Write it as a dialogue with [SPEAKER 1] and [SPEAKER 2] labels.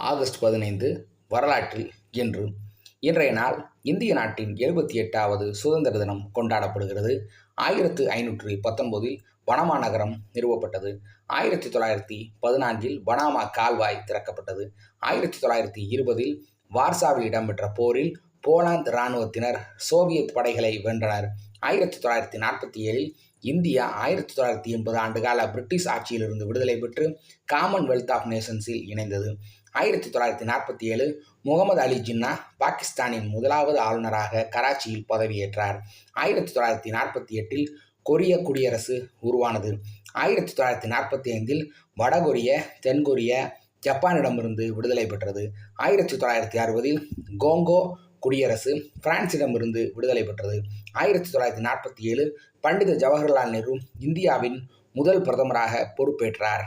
[SPEAKER 1] August 15 வரலாற்றில் இன்று. இன்றைய நாள் இந்திய நாட்டின் 78வது சுதந்திர தினம் கொண்டாடப்படுகிறது. 1519 பனாமா நகரம் நிறுவப்பட்டது. 1914 பனாமா கால்வாய் திறக்கப்பட்டது. 1920 வார்சாவில் இடம்பெற்ற போரில் போலாந்து இராணுவத்தினர் சோவியத் படைகளை வென்றனர். 1947 இந்தியா 1980 ஆண்டுகால பிரிட்டிஷ் ஆட்சியிலிருந்து விடுதலை பெற்று காமன்வெல்த் ஆஃப் நேஷன்ஸில் இணைந்தது. 1947 முகமது அலி ஜின்னா பாகிஸ்தானின் முதலாவது ஆளுநராக கராச்சியில் பதவியேற்றார். 1948 கொரிய குடியரசு உருவானது. 1945 வடகொரிய, தென்கொரிய, ஜப்பானிடமிருந்து விடுதலை பெற்றது. 1960 கோங்கோ குடியரசு பிரான்சிடமிருந்து விடுதலை பெற்றது. 1947 பண்டித ஜவஹர்லால் நேரு இந்தியாவின் முதல் பிரதமராக பொறுப்பேற்றார்.